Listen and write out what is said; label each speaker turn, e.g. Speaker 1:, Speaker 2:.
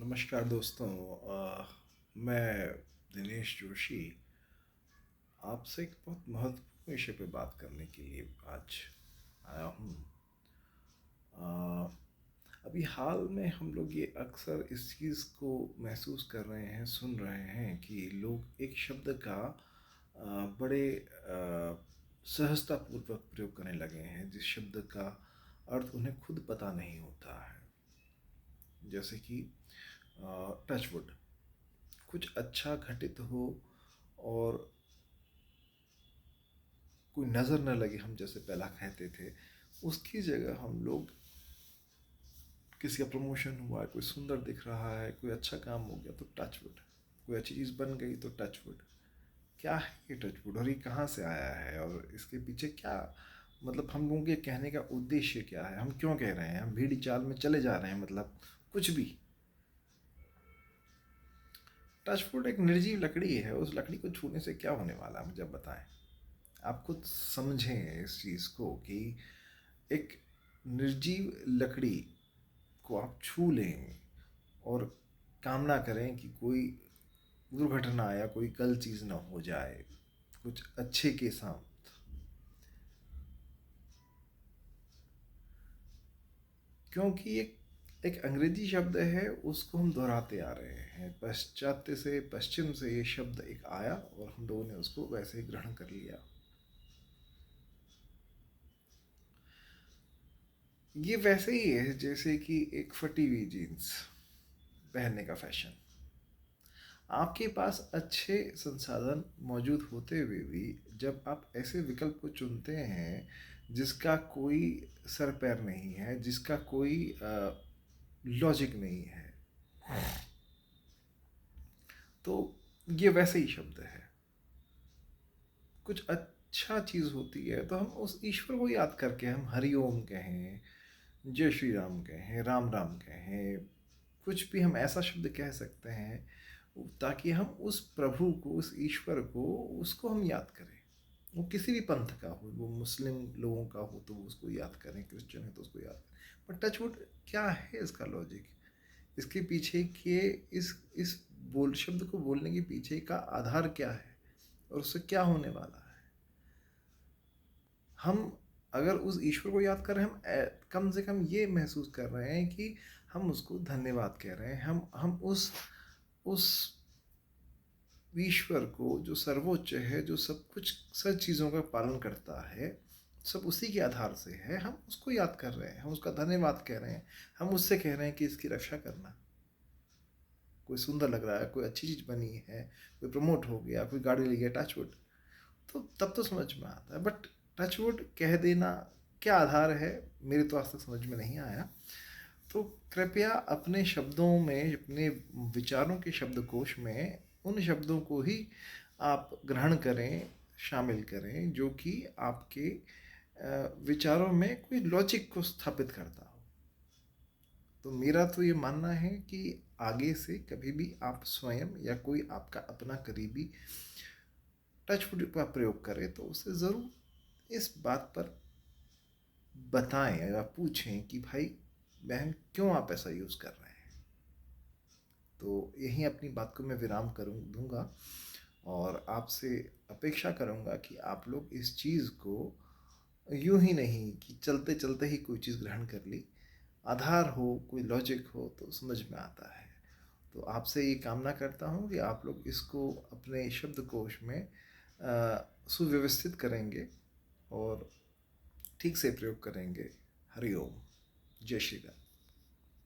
Speaker 1: नमस्कार दोस्तों। मैं दिनेश जोशी आपसे एक बहुत महत्वपूर्ण विषय पे बात करने के लिए आज आया हूँ। अ, अभी हाल में हम लोग ये अक्सर इस चीज़ को महसूस कर रहे हैं, सुन रहे हैं कि लोग एक शब्द का बड़े सहजतापूर्वक प्रयोग करने लगे हैं जिस शब्द का अर्थ उन्हें खुद पता नहीं होता है। जैसे कि टचवुड, कुछ अच्छा घटित हो और कोई नज़र न लगे, हम जैसे पहला कहते थे, उसकी जगह हम लोग किसी का प्रमोशन हुआ, कोई सुंदर दिख रहा है, कोई अच्छा काम हो गया तो टचवुड, कोई अच्छी चीज़ बन गई तो टचवुड। क्या है ये टचवुड और ये कहाँ से आया है और इसके पीछे क्या, मतलब हम लोगों के कहने का उद्देश्य क्या है, हम क्यों कह रहे हैं, हम भीड़ चाल में चले जा रहे हैं, मतलब कुछ भी। टचवुड एक निर्जीव लकड़ी है, उस लकड़ी को छूने से क्या होने वाला है, मुझे आप बताएं। आप खुद समझें इस चीज़ को कि एक निर्जीव लकड़ी को आप छू लें और कामना करें कि कोई दुर्घटना या कोई गलत चीज़ ना हो जाए कुछ अच्छे के साथ। क्योंकि एक अंग्रेजी शब्द है, उसको हम दोहराते आ रहे हैं, पश्चात्य से, पश्चिम से ये शब्द एक आया और हम लोगों ने उसको वैसे ही ग्रहण कर लिया। ये वैसे ही है जैसे कि एक फटी हुई जीन्स पहनने का फैशन। आपके पास अच्छे संसाधन मौजूद होते हुए भी जब आप ऐसे विकल्प को चुनते हैं जिसका कोई सर पैर नहीं है, जिसका कोई लॉजिक नहीं है, तो ये वैसे ही शब्द है। कुछ अच्छा चीज़ होती है तो हम उस ईश्वर को याद करके हम हरिओम कहें, जय श्री राम कहें, राम राम कहें, कुछ भी हम ऐसा शब्द कह सकते हैं ताकि हम उस प्रभु को, उस ईश्वर को, उसको हम याद करें। वो किसी भी पंथ का हो, वो मुस्लिम लोगों का हो तो वो उसको याद करें, क्रिश्चियन है तो उसको याद करें। पर टचवुड क्या है इसका लॉजिक, इसके पीछे के इस बोल शब्द को बोलने के पीछे का आधार क्या है और उससे क्या होने वाला है। हम अगर उस ईश्वर को याद कर रहे हैं, हम कम से कम ये महसूस कर रहे हैं कि हम उसको धन्यवाद कह रहे हैं। हम उस ईश्वर को जो सर्वोच्च है, जो सब कुछ सब चीज़ों का पालन करता है, सब उसी के आधार से है, हम उसको याद कर रहे हैं, हम उसका धन्यवाद कह रहे हैं। हम उससे कह रहे हैं कि इसकी रक्षा करना। कोई सुंदर लग रहा है, कोई अच्छी चीज़ बनी है, कोई प्रमोट हो गया, कोई गाड़ी ले गया, टचवुड, तो तब तो समझ में आता है। बट टचवुड कह देना क्या आधार है, मेरे तो आज तक समझ में नहीं आया। तो कृपया अपने शब्दों में, अपने विचारों के शब्दकोश में उन शब्दों को ही आप ग्रहण करें, शामिल करें जो कि आपके विचारों में कोई लॉजिक को स्थापित करता हो। तो मेरा तो ये मानना है कि आगे से कभी भी आप स्वयं या कोई आपका अपना करीबी टचवुड का प्रयोग करें तो उसे ज़रूर इस बात पर बताएं या पूछें कि भाई बहन क्यों आप ऐसा यूज़ कर रहे हैं। तो यहीं अपनी बात को मैं विराम करूँ दूंगा और आपसे अपेक्षा करूंगा कि आप लोग इस चीज़ को यूं ही नहीं कि चलते चलते ही कोई चीज़ ग्रहण कर ली, आधार हो, कोई लॉजिक हो तो समझ में आता है। तो आपसे ये कामना करता हूँ कि आप लोग इसको अपने शब्दकोश में सुव्यवस्थित करेंगे और ठीक से प्रयोग करेंगे। हरिओम, जय श्री राम।